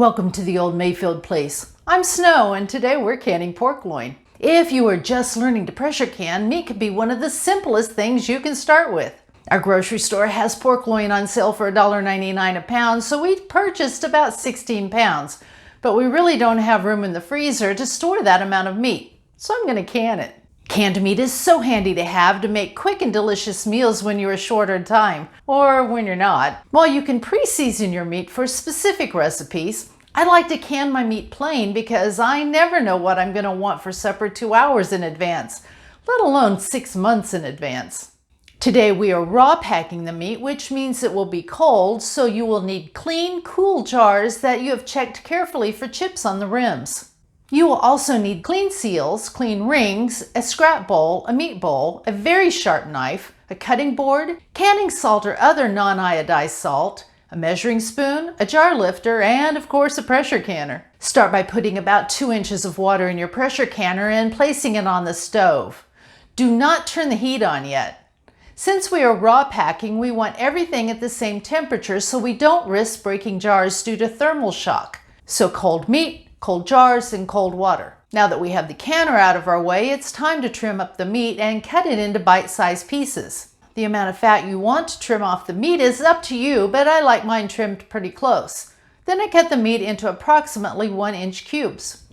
Welcome to the old Mayfield place. I'm Snow and today we're canning pork loin. If you are just learning to pressure can, meat could be one of the simplest things you can start with. Our grocery store has pork loin on sale for $1.99 a pound, so we purchased about 16 pounds. But we really don't have room in the freezer to store that amount of meat, so I'm going to can it. Canned meat is so handy to have to make quick and delicious meals when you're short on time, or when you're not. While you can pre-season your meat for specific recipes, I like to can my meat plain because I never know what I'm going to want for supper 2 hours in advance, let alone 6 months in advance. Today we are raw packing the meat, which means it will be cold, so you will need clean, cool jars that you have checked carefully for chips on the rims. You will also need clean seals, clean rings, a scrap bowl, a meat bowl, a very sharp knife, a cutting board, canning salt or other non-iodized salt, a measuring spoon, a jar lifter, and of course a pressure canner. Start by putting about 2 inches of water in your pressure canner and placing it on the stove. Do not turn the heat on yet. Since we are raw packing, we want everything at the same temperature so we don't risk breaking jars due to thermal shock. So cold meat, cold jars, and cold water. Now that we have the canner out of our way, it's time to trim up the meat and cut it into bite-sized pieces. The amount of fat you want to trim off the meat is up to you, but I like mine trimmed pretty close. Then I cut the meat into approximately 1-inch cubes.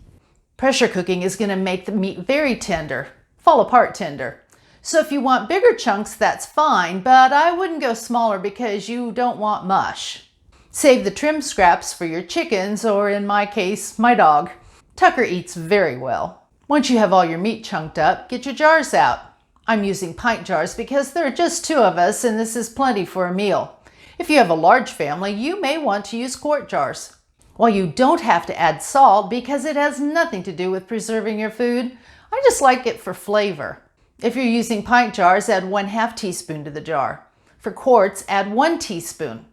Pressure cooking is going to make the meat very tender, fall apart tender. So if you want bigger chunks, that's fine, but I wouldn't go smaller because you don't want mush. Save the trim scraps for your chickens, or in my case, my dog. Tucker eats very well. Once you have all your meat chunked up, get your jars out. I'm using pint jars because there are just 2 of us and this is plenty for a meal. If you have a large family, you may want to use quart jars. While you don't have to add salt because it has nothing to do with preserving your food, I just like it for flavor. If you're using pint jars, add 1/2 teaspoon to the jar. For quarts, add 1 teaspoon.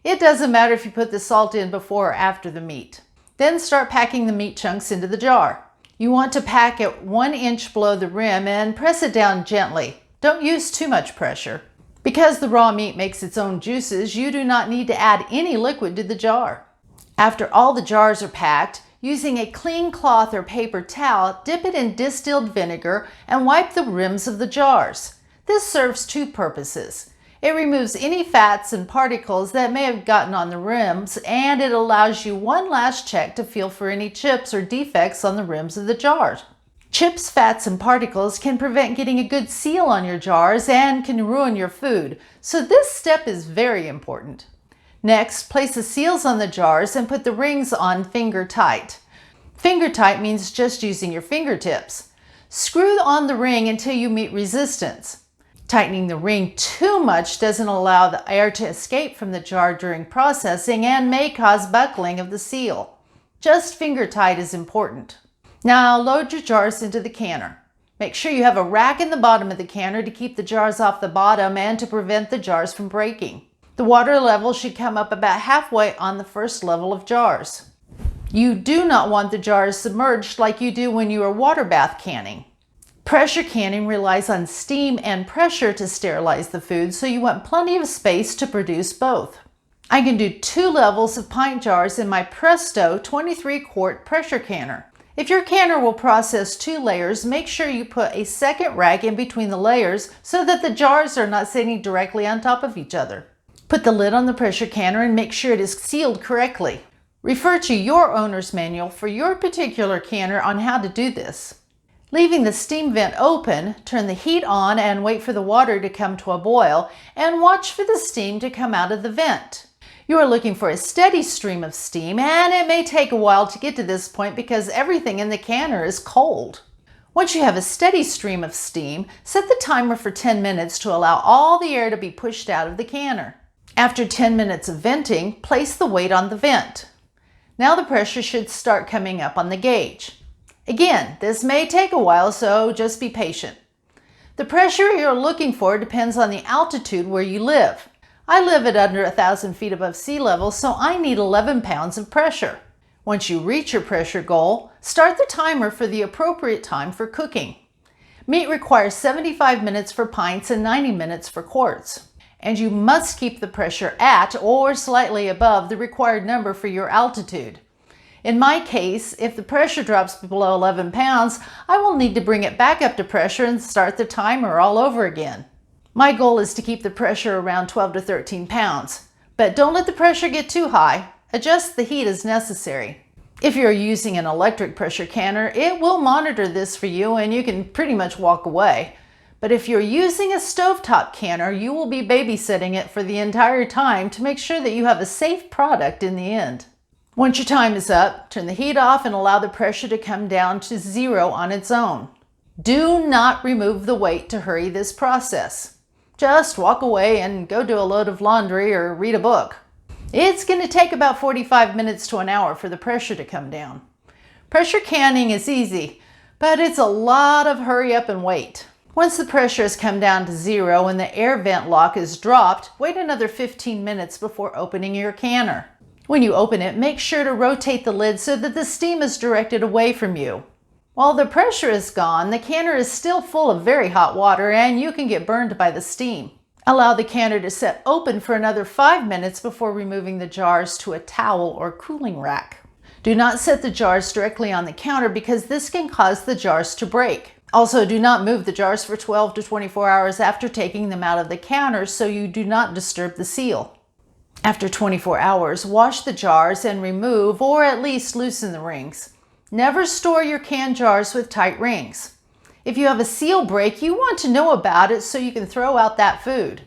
It doesn't matter if you put the salt in before or after the meat. Then start packing the meat chunks into the jar. You want to pack it 1 inch below the rim and press it down gently. Don't use too much pressure. Because the raw meat makes its own juices, you do not need to add any liquid to the jar. After all the jars are packed, using a clean cloth or paper towel, dip it in distilled vinegar and wipe the rims of the jars. This serves 2 purposes. It removes any fats and particles that may have gotten on the rims, and it allows you one last check to feel for any chips or defects on the rims of the jars. Chips, fats, and particles can prevent getting a good seal on your jars and can ruin your food, so this step is very important. Next, place the seals on the jars and put the rings on finger tight. Finger tight means just using your fingertips. Screw on the ring until you meet resistance. Tightening the ring too much doesn't allow the air to escape from the jar during processing and may cause buckling of the seal. Just finger tight is important. Now load your jars into the canner. Make sure you have a rack in the bottom of the canner to keep the jars off the bottom and to prevent the jars from breaking. The water level should come up about halfway on the first level of jars. You do not want the jars submerged like you do when you are water bath canning. Pressure canning relies on steam and pressure to sterilize the food, so you want plenty of space to produce both. I can do 2 levels of pint jars in my Presto 23-quart pressure canner. If your canner will process 2 layers, make sure you put a second rack in between the layers so that the jars are not sitting directly on top of each other. Put the lid on the pressure canner and make sure it is sealed correctly. Refer to your owner's manual for your particular canner on how to do this. Leaving the steam vent open, turn the heat on and wait for the water to come to a boil and watch for the steam to come out of the vent. You are looking for a steady stream of steam, and it may take a while to get to this point because everything in the canner is cold. Once you have a steady stream of steam, set the timer for 10 minutes to allow all the air to be pushed out of the canner. After 10 minutes of venting, place the weight on the vent. Now the pressure should start coming up on the gauge. Again, this may take a while, so just be patient. The pressure you're looking for depends on the altitude where you live. I live at under 1,000 feet above sea level, so I need 11 pounds of pressure. Once you reach your pressure goal, start the timer for the appropriate time for cooking. Meat requires 75 minutes for pints and 90 minutes for quarts. And you must keep the pressure at or slightly above the required number for your altitude. In my case, if the pressure drops below 11 pounds, I will need to bring it back up to pressure and start the timer all over again. My goal is to keep the pressure around 12 to 13 pounds, but don't let the pressure get too high. Adjust the heat as necessary. If you're using an electric pressure canner, it will monitor this for you and you can pretty much walk away. But if you're using a stovetop canner, you will be babysitting it for the entire time to make sure that you have a safe product in the end. Once your time is up, turn the heat off and allow the pressure to come down to 0 on its own. Do not remove the weight to hurry this process. Just walk away and go do a load of laundry or read a book. It's going to take about 45 minutes to an hour for the pressure to come down. Pressure canning is easy, but it's a lot of hurry up and wait. Once the pressure has come down to 0 and the air vent lock is dropped, wait another 15 minutes before opening your canner. When you open it, make sure to rotate the lid so that the steam is directed away from you. While the pressure is gone, the canner is still full of very hot water and you can get burned by the steam. Allow the canner to set open for another 5 minutes before removing the jars to a towel or cooling rack. Do not set the jars directly on the counter because this can cause the jars to break. Also, do not move the jars for 12 to 24 hours after taking them out of the counter so you do not disturb the seal. After 24 hours, wash the jars and remove or at least loosen the rings. Never store your canned jars with tight rings. If you have a seal break, you want to know about it so you can throw out that food.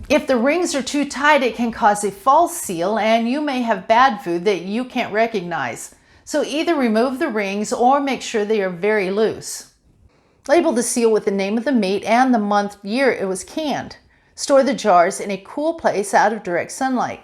If the rings are too tight, it can cause a false seal and you may have bad food that you can't recognize. So either remove the rings or make sure they are very loose. Label the seal with the name of the meat and the month, year it was canned. Store the jars in a cool place out of direct sunlight.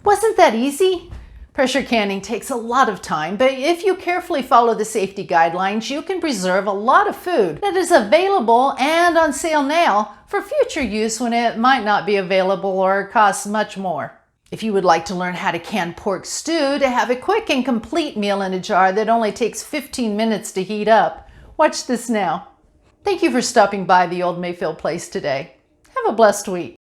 Wasn't that easy? Pressure canning takes a lot of time, but if you carefully follow the safety guidelines, you can preserve a lot of food that is available and on sale now for future use when it might not be available or costs much more. If you would like to learn how to can pork stew to have a quick and complete meal in a jar that only takes 15 minutes to heat up, watch this now. Thank you for stopping by the Old Mayfield place today. Have a blessed week.